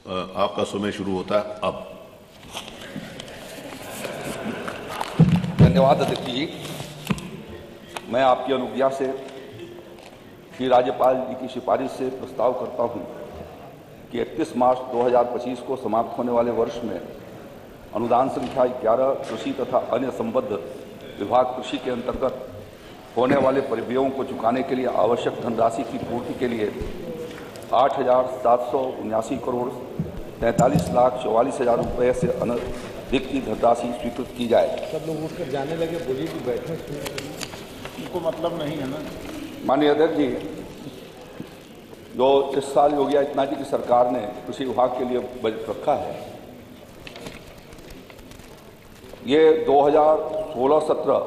आपका समय शुरू होता है अब। धन्यवाद अध्यक्ष जी। मैं आपकी अनुज्ञा से श्री राज्यपाल जी की सिफारिश से प्रस्ताव करता हूं कि 31 मार्च 2025 को समाप्त होने वाले वर्ष में अनुदान संख्या 11 कृषि तथा अन्य संबद्ध विभाग कृषि के अंतर्गत होने वाले परिव्ययों को चुकाने के लिए आवश्यक धनराशि की पूर्ति के लिए 8,779 करोड़ 43,44,000 रुपये से अधिक की धनराशि स्वीकृत की जाए। सब लोग उठकर जाने लगे, बोलिए कि बैठे उनको मतलब नहीं है ना। माननीय अध्यक्ष जी, जो इस साल योगी आदित्यनाथ जी की सरकार ने कृषि विभाग के लिए बजट रखा है, ये 2016-17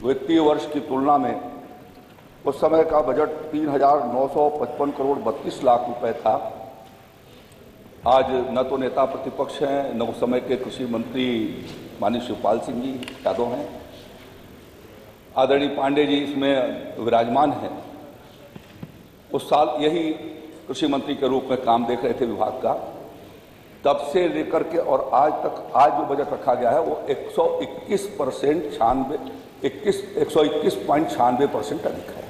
वित्तीय वर्ष की तुलना में उस समय का बजट 3,955 करोड़ 32 लाख रुपए था। आज न तो नेता प्रतिपक्ष हैं, न उस समय के कृषि मंत्री माननीय शिवपाल सिंह जी यादव हैं, आदरणीय पांडे जी इसमें विराजमान हैं। उस साल यही कृषि मंत्री के रूप में काम देख रहे थे विभाग का। तब से लेकर के और आज तक आज जो बजट रखा गया है वो 121.96% अधिक है।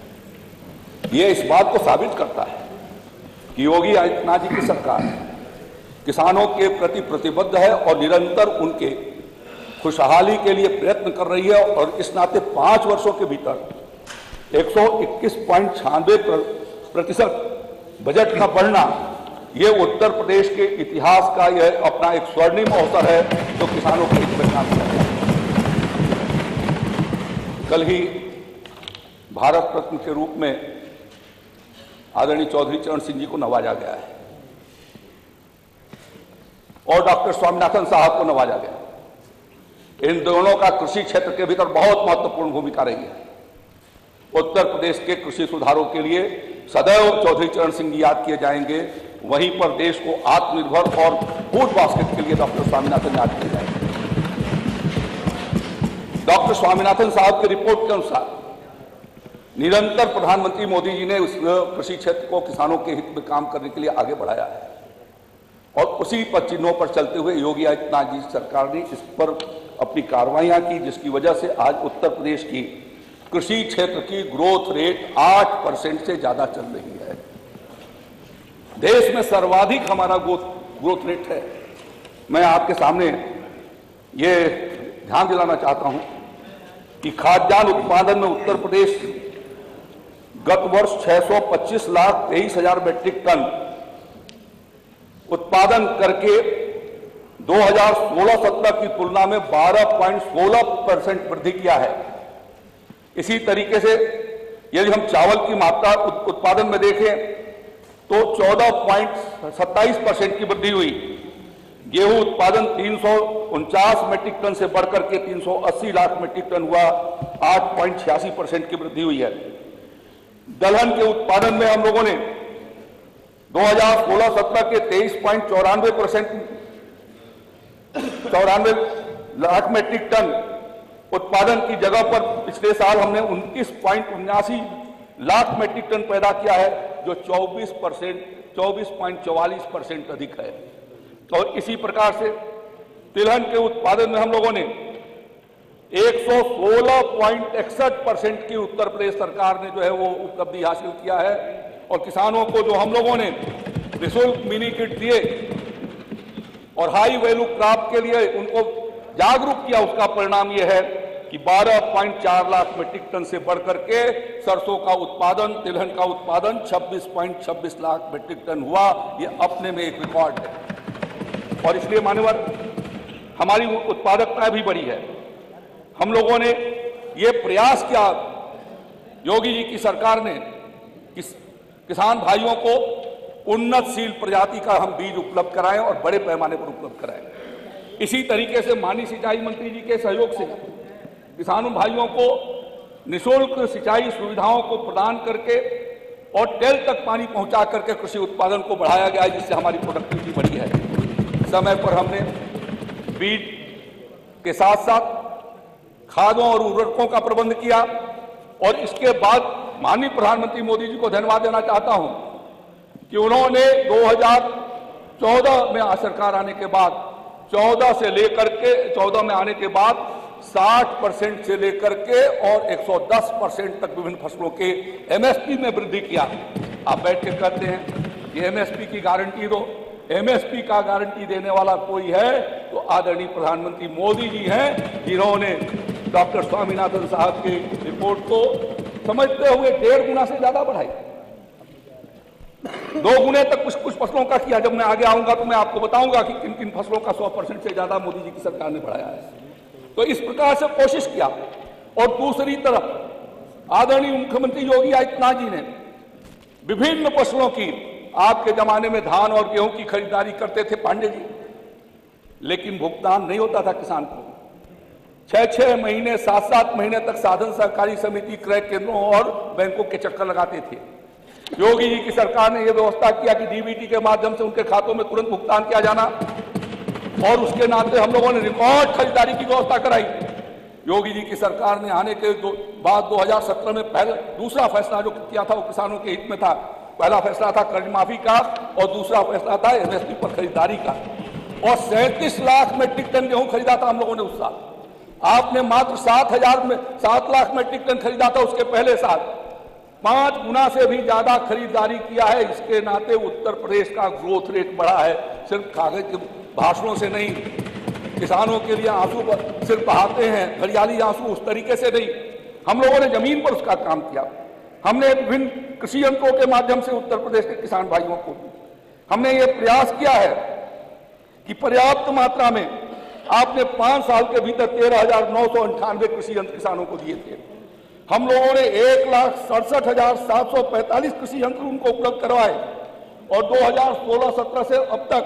ये इस बात को साबित करता है कि योगी आदित्यनाथ जी की सरकार किसानों के प्रति प्रतिबद्ध है और निरंतर उनके खुशहाली के लिए प्रयत्न कर रही है। और इस नाते 5 वर्षों के भीतर 121.96% बजट का बढ़ना, ये उत्तर प्रदेश के इतिहास का यह अपना एक स्वर्णिम अवसर है जो किसानों के हित में काम कर रहा है। कल ही भारत रत्न के रूप में आदरणीय चौधरी चरण सिंह जी को नवाजा गया है और डॉक्टर स्वामीनाथन साहब को नवाजा गया। इन दोनों का कृषि क्षेत्र के भीतर बहुत महत्वपूर्ण भूमिका रही है। उत्तर प्रदेश के कृषि सुधारों के लिए सदैव चौधरी चरण सिंह जी याद किए जाएंगे। वहीं पर देश को आत्मनिर्भर और फूड बास्केट के लिए डॉक्टर स्वामीनाथन याद किए जाएंगे। डॉक्टर स्वामीनाथन साहब की रिपोर्ट के अनुसार निरंतर प्रधानमंत्री मोदी जी ने उस कृषि क्षेत्र को किसानों के हित में काम करने के लिए आगे बढ़ाया है और उसी पर चिन्हों पर चलते हुए योगी आदित्यनाथ जी सरकार ने इस पर अपनी कार्रवाइयां की, जिसकी वजह से आज उत्तर प्रदेश की कृषि क्षेत्र की ग्रोथ रेट 8% से ज्यादा चल रही है। देश में सर्वाधिक हमारा ग्रोथ रेट है। मैं आपके सामने ये ध्यान दिलाना चाहता हूं कि खाद्यान्न उत्पादन में उत्तर प्रदेश गत वर्ष 625,23,000 मीट्रिक टन उत्पादन करके 2016-17 की तुलना में 12.16% वृद्धि किया है। इसी तरीके से यदि हम चावल की मात्रा उत्पादन में देखें तो 14.27% की वृद्धि हुई। गेहूं उत्पादन 349 मीट्रिक टन से बढ़कर के 380 लाख मीट्रिक टन हुआ, 8.86% की वृद्धि हुई है। दलहन के उत्पादन में हम लोगों ने 2016-17 के 93 लाख मीट्रिक टन उत्पादन की जगह पर पिछले साल हमने 29.79 लाख मीट्रिक टन पैदा किया है, जो 24.44% अधिक है। और इसी प्रकार से तिलहन के उत्पादन में हम लोगों ने 116.61% की उत्तर प्रदेश सरकार ने जो है वो उपलब्धि हासिल किया है। और किसानों को जो हम लोगों ने निःशुल्क मिनी किट दिए और हाई वैल्यू क्रॉप के लिए उनको जागरूक किया, उसका परिणाम यह है कि 12.4 लाख मीट्रिक टन से बढ़कर के सरसों का उत्पादन, तिलहन का उत्पादन 26.26 लाख मीट्रिक टन हुआ। यह अपने में एक रिकॉर्ड है और इसलिए मान्यवर हमारी उत्पादकता भी बढ़ी है। हम लोगों ने ये प्रयास किया योगी जी की सरकार ने कि किसान भाइयों को उन्नतशील प्रजाति का हम बीज उपलब्ध कराएं और बड़े पैमाने पर उपलब्ध कराएं। इसी तरीके से माननीय सिंचाई मंत्री जी के सहयोग से किसानों भाइयों को निःशुल्क सिंचाई सुविधाओं को प्रदान करके और टेल तक पानी पहुंचा करके कृषि उत्पादन को बढ़ाया गया, जिससे हमारी प्रोडक्टिविटी बढ़ी है। समय पर हमने बीज के साथ साथ खादों और उर्वरकों का प्रबंध किया और इसके बाद माननीय प्रधानमंत्री मोदी जी को धन्यवाद देना चाहता हूं कि उन्होंने 14 में सरकार आने के बाद 14 में आने के बाद 60% से लेकर के और 110% तक विभिन्न फसलों के एमएसपी में वृद्धि किया। आप बैठ के कहते हैं कि एमएसपी की गारंटी दो। एमएसपी का गारंटी देने वाला कोई है तो आदरणीय प्रधानमंत्री मोदी जी हैं, जिन्होंने डॉक्टर स्वामीनाथन साहब की रिपोर्ट को समझते हुए 1.5 गुना से ज्यादा बढ़ाई, 2 गुने तक कुछ फसलों का किया। जब मैं आगे आऊंगा तो मैं आपको बताऊंगा कि किन किन फसलों का 100% से ज्यादा मोदी जी की सरकार ने बढ़ाया है। तो इस प्रकार से कोशिश किया। और दूसरी तरफ आदरणीय मुख्यमंत्री योगी आदित्यनाथ जी ने विभिन्न फसलों की, आपके जमाने में धान और गेहूं की खरीदारी करते थे पांडे जी, लेकिन भुगतान नहीं होता था किसान को। 6-6 महीने 7-7 महीने तक साधन सहकारी समिति, क्रय केंद्रों और बैंकों के चक्कर लगाते थे। योगी जी की सरकार ने यह व्यवस्था किया कि डीबीटी के माध्यम से उनके खातों में तुरंत भुगतान किया जाना, और उसके नाते हम लोगों ने रिकॉर्ड खरीदारी की व्यवस्था कराई। योगी जी की सरकार ने आने के बाद 2017 में दूसरा फैसला जो किया था वो किसानों के हित में था। पहला फैसला था कर्ज माफी का और दूसरा फैसला था एमएसपी पर खरीदारी का, और 37 लाख मेट्रिक टन गेहूं खरीदा था हम लोगों ने उस साल। आपने मात्र 7 लाख मेट्रिक टन खरीदा था उसके पहले साल। 5 गुना से भी ज्यादा खरीदारी किया है। इसके नाते उत्तर प्रदेश का ग्रोथ रेट बढ़ा है। सिर्फ कागज के भाषणों से नहीं, किसानों के लिए आंसू सिर्फ बहाते हैं, हरियाली आंसू, उस तरीके से नहीं। हम लोगों ने जमीन पर उसका काम किया। हमने विभिन्न कृषि यंत्रों के माध्यम से उत्तर प्रदेश के किसान भाइयों को हमने ये प्रयास किया है कि पर्याप्त मात्रा में आपने 5 साल के भीतर 13,998 कृषि यंत्र किसानों को दिए थे। हम लोगों ने 1,67,745 कृषि यंत्र उनको उपलब्ध करवाए, और 2016-17 से अब तक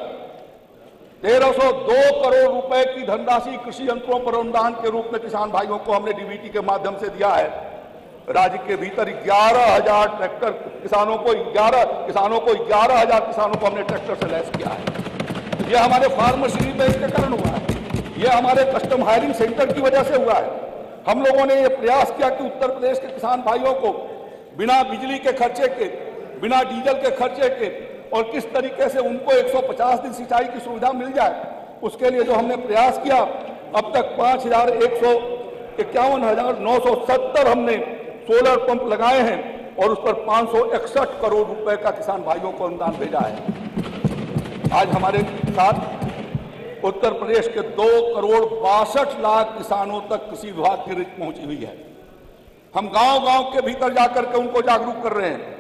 1,302 करोड़ रुपए की धनराशि कृषि यंत्रों पर अनुदान के रूप में किसान भाइयों को हमने डीबीटी के माध्यम से दिया है। राज्य के भीतर 11,000 ट्रैक्टर किसानों को 11,000 किसानों को हमने ट्रैक्टर से लैस किया है। यह हमारे फार्मर्स बैंक के कारण हुआ है, यह हमारे कस्टम हायरिंग सेंटर की वजह से हुआ है। हम लोगों ने यह प्रयास किया कि उत्तर प्रदेश के किसान भाइयों को बिना बिजली के खर्चे के, बिना डीजल के खर्चे के, और किस तरीके से उनको 150 दिन सिंचाई की सुविधा मिल जाए, उसके लिए जो हमने प्रयास किया। अब तक 5,151,970 हमने सोलर पंप लगाए हैं, और उस पर 561 करोड़ रुपए का किसान भाइयों को अनुदान भेजा है। आज हमारे साथ उत्तर प्रदेश के 2,62,00,000 किसानों तक कृषि विभाग की रिक्त पहुंची हुई है। हम गांव-गांव के भीतर जाकर के उनको जागरूक कर रहे हैं।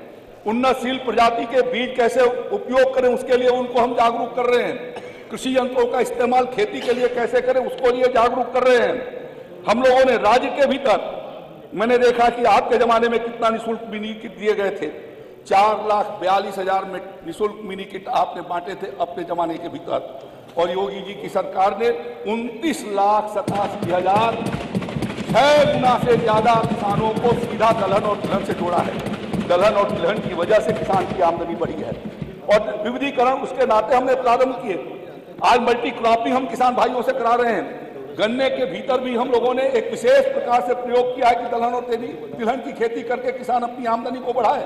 उन्नतशील प्रजाति के बीज कैसे उपयोग करें उसके लिए उनको हम जागरूक कर रहे हैं। कृषि यंत्रों का इस्तेमाल खेती के लिए कैसे करें उसको लिए जागरूक कर रहे हैं। हम लोगों ने राज्य के भीतर, मैंने देखा कि आपके जमाने में कितना निःशुल्क मिनी किट दिए गए थे। 4,42,000 में निःशुल्क मिनी किट आपने बांटे थे अपने जमाने के भीतर, और योगी जी की सरकार ने 29,87,000 6 गुना से ज्यादा किसानों को सीधा दलहन और तिलहन से जोड़ा है। दलहन और तिलहन की वजह से किसान की आमदनी बढ़ी है, और विविधीकरण उसके नाते हमने प्रारंभ किए। आज मल्टी क्रॉपिंग हम किसान भाइयों से करा रहे हैं। गन्ने के भीतर भी हम लोगों ने एक विशेष प्रकार से प्रयोग किया है कि दलहन और तिलहन की खेती करके किसान अपनी आमदनी को बढ़ाए,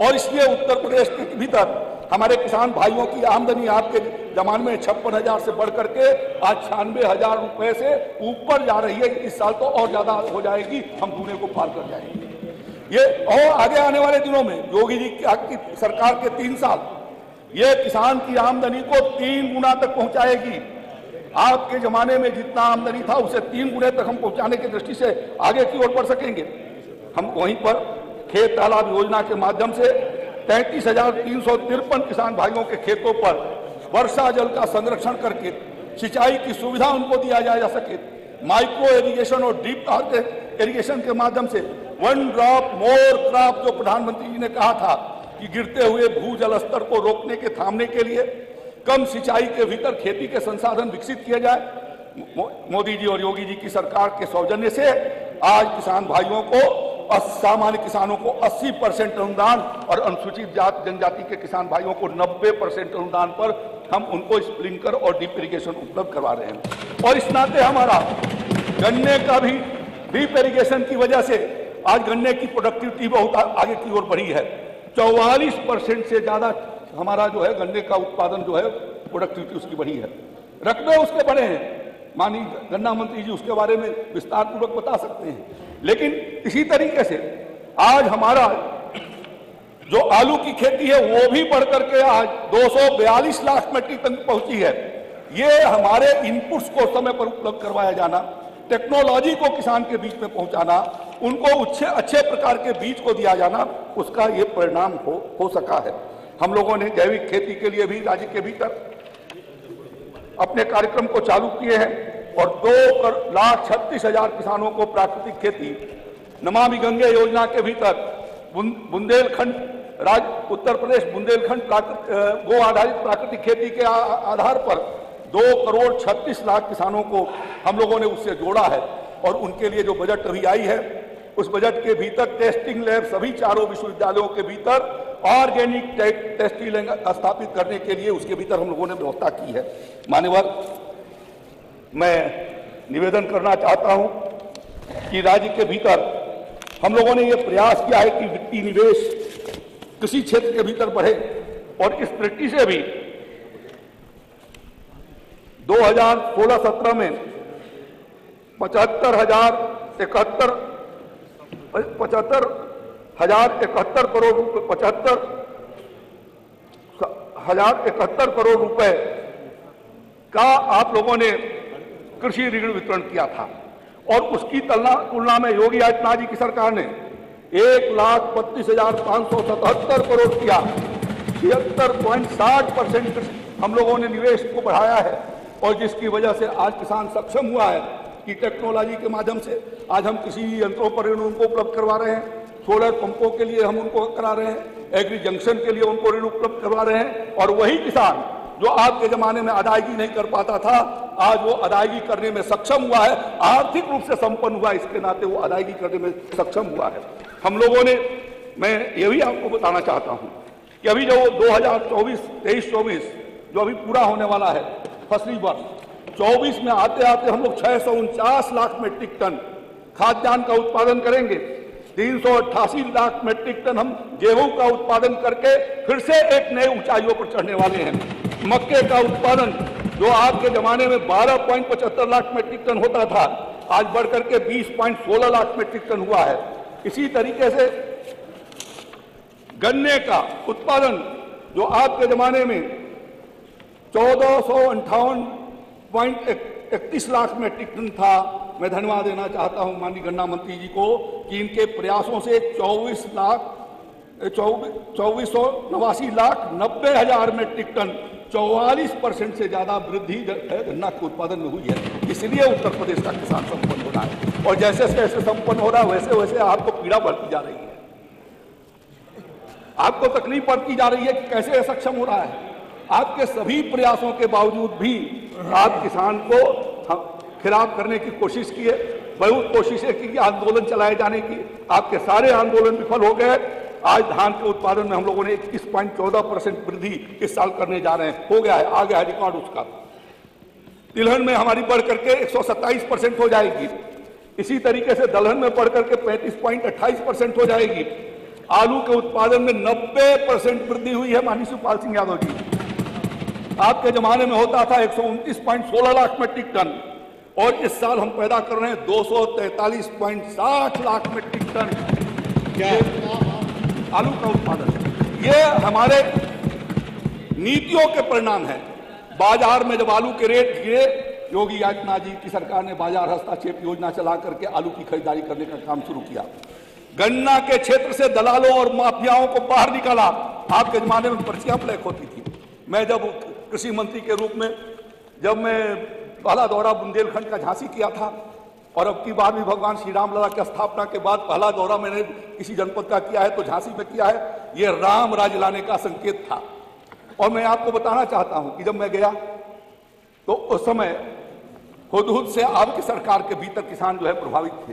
और इसलिए उत्तर प्रदेश के भीतर हमारे किसान भाइयों की आमदनी आपके जमाने में 56,000 से बढ़ करके आज 96,000 रुपए से ऊपर जा रही है। इस साल तो और ज्यादा हो जाएगी, हम दूने को पार कर जाएंगे। ये और आगे आने वाले दिनों में योगी जी की सरकार के 3 साल ये किसान की आमदनी को 3 गुना तक पहुंचाएगी। आपके जमाने में जितना आमदनी था उसे 3 गुने तक हम पहुंचाने की दृष्टि से आगे की ओर बढ़ सकेंगे। हम वहीं पर खेत तालाब योजना के माध्यम से 33,353 किसान भाइयों के खेतों पर वर्षा जल का संरक्षण करके सिंचाई की सुविधा उनको दिया जा सके। माइक्रो इरिगेशन और डीप इरिगेशन के माध्यम से 1 ड्रॉप मोर क्रॉप जो प्रधानमंत्री जी ने कहा था कि गिरते हुए भूजल स्तर को रोकने के थामने के लिए कम सिंचाई के भीतर खेती के संसाधन विकसित किए जाए। मोदी जी और योगी जी की सरकार के सौजन्य से आज किसान भाइयों को, सामान्य किसानों को 80% अनुदान, और अनुसूचित जाति जनजाति के किसान भाइयों को 90% अनुदान पर हम उनको स्प्रिंकलर और डीप इरिगेशन उपलब्ध करवा रहे हैं। और इस नाते हमारा गन्ने का भी डीप इरिगेशन की वजह से आज गन्ने की प्रोडक्टिविटी बहुत आगे की ओर बढ़ी है। 44% से ज्यादा हमारा जो है गन्ने का उत्पादन जो है प्रोडक्टिविटी उसकी बढ़ी है, रकबे उसके बढ़े हैं। माननीय गन्ना मंत्री जी उसके बारे में विस्तार पूर्वक बता सकते हैं। लेकिन इसी तरीके से आज हमारा जो आलू की खेती है वो भी बढ़ करके आज 242 लाख मीट्रिक टन पहुंची है। ये हमारे इनपुट्स को समय पर उपलब्ध करवाया जाना, टेक्नोलॉजी को किसान के बीच में पहुंचाना, उनको अच्छे प्रकार के बीज को दिया जाना, उसका ये परिणाम हो सका है। हम लोगों ने जैविक खेती के लिए भी राज्य के भीतर अपने कार्यक्रम को चालू किए हैं और 2,36,000 किसानों को प्राकृतिक खेती, नमामि गंगे योजना के भीतर बुंदेलखंड उत्तर प्रदेश बुंदेलखंड गो आधारित प्राकृतिक खेती के आधार पर 2,36,00,000 किसानों को हम लोगों ने उससे जोड़ा है। और उनके लिए जो बजट अभी आई है उस बजट के भीतर टेस्टिंग लैब सभी चारों विश्वविद्यालयों के भीतर ऑर्गेनिक टेस्टिंग लैब स्थापित करने के लिए उसके भीतर हम लोगों ने व्यवस्था की है। मान्यवर, मैं निवेदन करना चाहता हूं कि राज्य के भीतर हम लोगों ने यह प्रयास किया है कि वित्तीय निवेश कृषि क्षेत्र के भीतर बढ़े और इस दृष्टि से भी 2016-17 में 75,071 करोड़ रुपए का आप लोगों ने कृषि ऋण वितरण किया था और उसकी तुलना में योगी आदित्यनाथ जी की सरकार ने 1,32,577 करोड़ किया। 76.60% हम लोगों ने निवेश को बढ़ाया है और जिसकी वजह से आज किसान सक्षम हुआ है कि टेक्नोलॉजी के माध्यम से आज हम कृषि यंत्रों पर ऋण उनको उपलब्ध करवा रहे हैं, सोलर पंपों के लिए हम उनको करा रहे हैं, एग्री जंक्शन के लिए उनको ऋण उपलब्ध करवा रहे हैं। और वही किसान जो आपके जमाने में अदायगी नहीं कर पाता था, आज वो अदायगी करने में सक्षम हुआ है, आर्थिक रूप से संपन्न हुआ, इसके नाते वो अदायगी करने में सक्षम हुआ है। हम लोगों ने, मैं ये भी आपको बताना चाहता हूं कि अभी जो 2023-24 जो अभी पूरा होने वाला है फसली वर्ष, 24 में आते आते हम लोग 649 लाख मीट्रिक टन खाद्यान्न का उत्पादन करेंगे। 388 लाख मीट्रिक टन हम गेहूं का उत्पादन करके फिर से एक नए ऊंचाइयों पर चढ़ने वाले हैं। मक्के का उत्पादन जो आपके जमाने में 12.75 लाख मीट्रिक टन होता था, आज बढ़कर के 20.16 लाख मीट्रिक टन हुआ है। इसी तरीके से गन्ने का उत्पादन जो आपके जमाने में 1458.31 लाख मीट्रिक टन था, मैं धन्यवाद देना चाहता हूं माननीय गन्ना मंत्री जी को कि इनके प्रयासों से 24,89,90,000 मीट्रिक टन 44% से ज्यादा वृद्धि गन्ना के उत्पादन में हुई है। इसलिए उत्तर प्रदेश का किसान संपन्न हो रहा है और जैसे जैसे संपन्न हो रहा है वैसे वैसे आपको पीड़ा बढ़ती जा रही है, आपको तकलीफ बढ़ती जा रही है कि कैसे सक्षम हो रहा है। आपके सभी प्रयासों के बावजूद भी आप किसान को खिलाफ करने की कोशिश किए, बहुत कोशिशें की आंदोलन चलाए जाने की, आपके सारे आंदोलन विफल हो गए। आज धान के उत्पादन में हम लोगों ने 21.14% वृद्धि इस साल करने जा रहे हैं, हो गया है, आ गया है रिकॉर्ड उसका। तिलहन में हमारी बढ़ करके 127% हो जाएगी। इसी तरीके से दलहन में बढ़ करके 35.28% हो जाएगी। आलू के उत्पादन में 90% वृद्धि हुई है माननीय शिवपाल सिंह यादव जी। आपके जमाने में होता था 129.16 लाख मीट्रिक टन और इस साल हम पैदा कर रहे हैं 243.60 लाख मीट्रिक टन आलू का उत्पादन। ये हमारे नीतियों के परिणाम है। बाजार में जब आलू के रेट गिरे, योगी आदित्यनाथ जी की सरकार ने बाजार हस्तक्षेप योजना चला करके आलू की खरीदारी करने का काम शुरू किया। गन्ना के क्षेत्र से दलालों और माफियाओं को बाहर निकाला। आपके जमाने में पर्चियां ब्लैक होती थी। मैं जब कृषि मंत्री के रूप में जब मैं पहला दौरा बुंदेलखंड का झांसी किया था और अब की बार भी भगवान श्री राम लला की स्थापना के बाद पहला दौरा मैंने किसी जनपद का किया है तो झांसी में किया है। यह राम राज लाने का संकेत था। और मैं आपको बताना चाहता हूं कि जब मैं गया तो उस समय हुदहुद से आपकी सरकार के भीतर किसान जो है प्रभावित थे।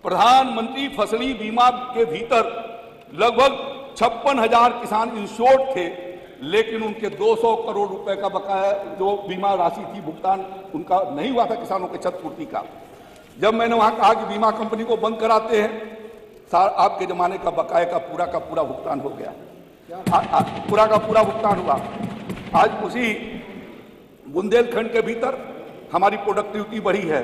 प्रधानमंत्री फसली बीमा के भीतर लगभग 56,000 किसान इंश्योर्ड थे, लेकिन उनके 200 करोड़ रुपए का बकाया जो बीमा राशि थी भुगतान उनका नहीं हुआ था किसानों के क्षतिपूर्ति का। जब मैंने वहां कहा कि बीमा कंपनी को बंद कराते हैं, आपके जमाने का बकाया का पूरा भुगतान हो गया, पूरा का पूरा भुगतान हुआ। आज उसी बुंदेलखंड के भीतर हमारी प्रोडक्टिविटी बढ़ी है।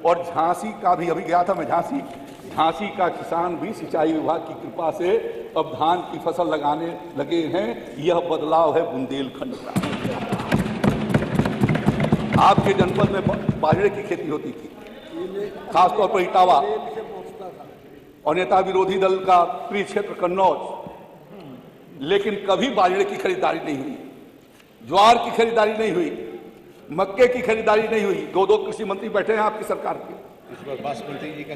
और झांसी का भी, अभी गया था मैं झांसी का किसान भी सिंचाई विभाग की कृपा से अब धान की फसल लगाने लगे हैं। यह बदलाव है बुंदेलखंड का। आपके जनपद में बाजरे की खेती होती थी, खासतौर पर इटावा, और नेता विरोधी दल का प्रिय क्षेत्र कन्नौज, लेकिन कभी बाजरे की खरीदारी नहीं हुई, ज्वार की खरीदारी नहीं हुई, मक्के की खरीदारी नहीं हुई। दो कृषि मंत्री बैठे हैं आपकी सरकार के। इस बार बासमती जी का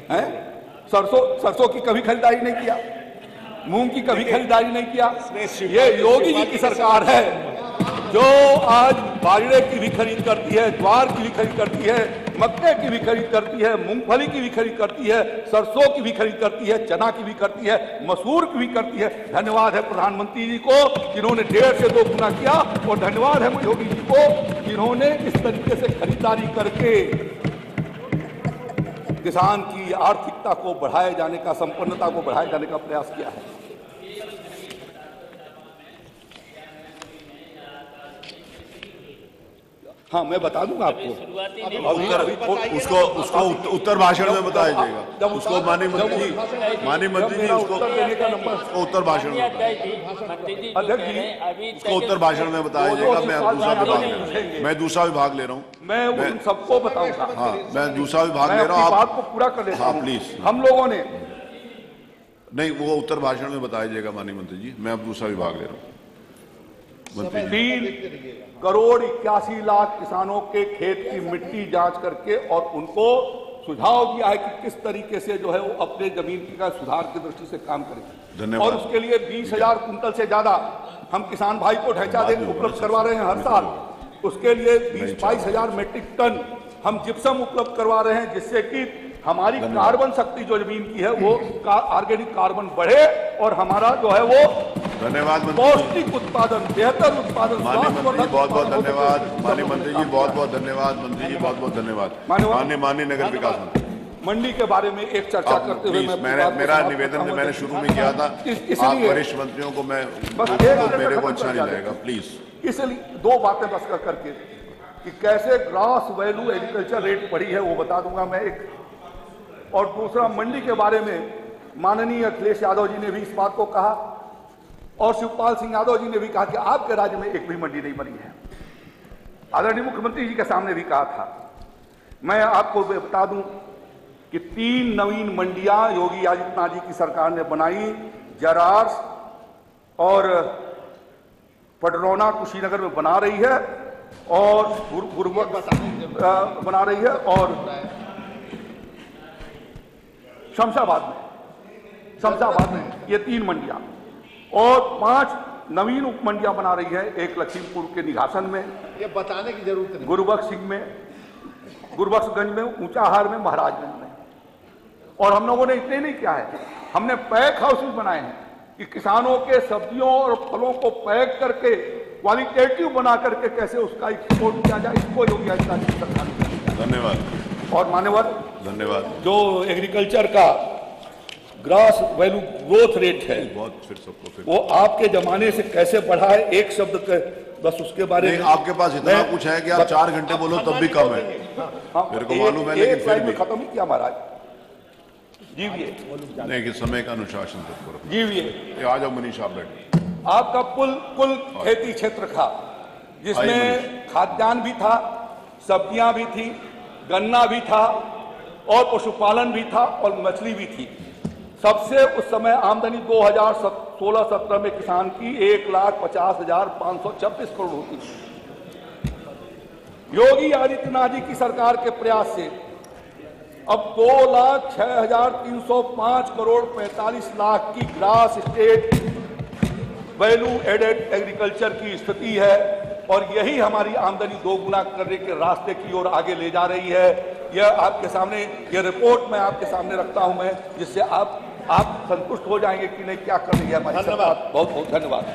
सरसों की कभी खरीदारी नहीं किया, मूंग की कभी खरीदारी नहीं किया। ये योगी जी की सरकार है जो आज बाजरे की भी खरीद करती है, ज्वार की भी खरीद करती है, मक्के की भी खरीद करती है, मूंगफली की भी खरीद करती है, सरसों की भी खरीद करती है, चना की भी करती है, मसूर की भी करती है। धन्यवाद है प्रधानमंत्री जी को जिन्होंने 1.5 से 2 गुना किया, और धन्यवाद है योगी जी को जिन्होंने इस तरीके से खरीदारी करके किसान की आर्थिकता को बढ़ाए जाने का, संपन्नता को बढ़ाए जाने का प्रयास किया है। हाँ, मैं बता दूंगा आपको। उसको उत्तर भाषण में बताया जाएगा। उसको माननीय मंत्री जी उसको उत्तर भाषण में उसको उत्तर भाषण में बताया जाएगा। मैं दूसरा विभाग ले रहा हूँ। मैं उन सबको बताऊंगा। हाँ, मैं दूसरा विभाग ले रहा हूँ। आप बात को पूरा कर लेता हूं। प्लीज। हम लोगों ने नहीं, वो उत्तर भाषण में बताया जाएगा माननीय मंत्री जी। मैं अब दूसरा विभाग ले रहा हूँ। 3 करोड़ 81 लाख किसानों के खेत की मिट्टी जांच करके और उनको सुझाव दिया है कि किस तरीके से जो है वो अपने जमीन का सुधार की दृष्टि से काम करें। धन्यवाद। और उसके लिए 20,000 कुंटल से ज्यादा हम किसान भाई को ढांचा देने उपलब्ध करवा रहे हैं हर साल। उसके लिए 22 हजार मेट्रिक टन हम जिप्सम उपलब्ध करवा रहे हैं, जिससे कि हमारी कार्बन शक्ति जो जमीन की है वो ऑर्गेनिक कार्बन बढ़े और हमारा जो है वो धन्यवाद पौष्टिक उत्पादन, बेहतर उत्पादन। बहुत बहुत धन्यवाद माननीय मंत्री जी, बहुत बहुत धन्यवाद मंत्री जी, बहुत बहुत धन्यवाद। माननीय नगर विकास मंत्री, मंडी के बारे में एक चर्चा करते हुए मेरा निवेदन जो मैंने शुरू में किया था, आप वरिष्ठ मंत्रियों को मैं मेरे को अच्छा नहीं लगेगा, प्लीज। इसलिए 2 बातें बस करके कि कैसे ग्रॉस वैल्यू एग्रीकल्चर रेट बढ़ी है वो बता दूंगा मैं एक, और दूसरा मंडी के बारे में माननीय अखिलेश यादव जी ने भी इस बात को कहा और शिवपाल सिंह यादव जी ने भी कहा कि आपके राज्य में एक भी मंडी नहीं बनी है। आदरणीय मुख्यमंत्री जी के सामने भी कहा था। मैं आपको बता दूं कि 3 नवीन मंडियां योगी आदित्यनाथ जी की सरकार ने बनाई, जरार और पडरौना कुशीनगर में बना रही है और बना रही है, और शमशाबाद में ये 3 मंडियां और 5 नवीन उप मंडियां बना रही है। एक लखीमपुर के निघासन में, ये बताने की जरूरत नहीं, गुरबख्शगंज में, ऊंचाहार में, महाराजगंज में। और हम लोगों ने इतने नहीं किया है, हमने पैक हाउसेस बनाए हैं कि किसानों के सब्जियों और फलों को पैक करके क्वालिटेटिव बना करके कैसे उसका एक्सपोर्ट किया जाए, इसको योगी आदित्यनाथ जी सरकार ने। धन्यवाद। और मान्यवर, धन्यवाद। जो एग्रीकल्चर का ग्रॉस वैल्यू ग्रोथ रेट है वो आपके जमाने से कैसे बढ़ा है, एक शब्द बस उसके बारे में। आपके पास इतना कुछ है कि आप 4 घंटे बोलो तब भी कम है। मेरे को मालूम है, लेकिन फिर भी खत्म ही किया महाराज। जीविए नहीं कि समय का अनुशासन तत्पर। जीविए। आ जाओ मनीष, आप बैठे। आपका कुल खेती क्षेत्र था जिसमें खाद्यान्न भी था, सब्जियां भी थी, गन्ना भी था और पशुपालन भी था और मछली भी थी। सबसे उस समय आमदनी 2016-17 में किसान की 1,50,526 करोड़ होती थी। योगी आदित्यनाथ जी की सरकार के प्रयास से अब 2,06,305 करोड़ 45 लाख की gross state value added agriculture की स्थिति है और यही हमारी आमदनी 2 गुना करने के रास्ते की ओर आगे ले जा रही है। यह आपके सामने, यह रिपोर्ट मैं आपके सामने रखता हूं मैं, जिससे आप संतुष्ट हो जाएंगे कि नहीं क्या कर रही है हमारी सरकार। बहुत बहुत धन्यवाद।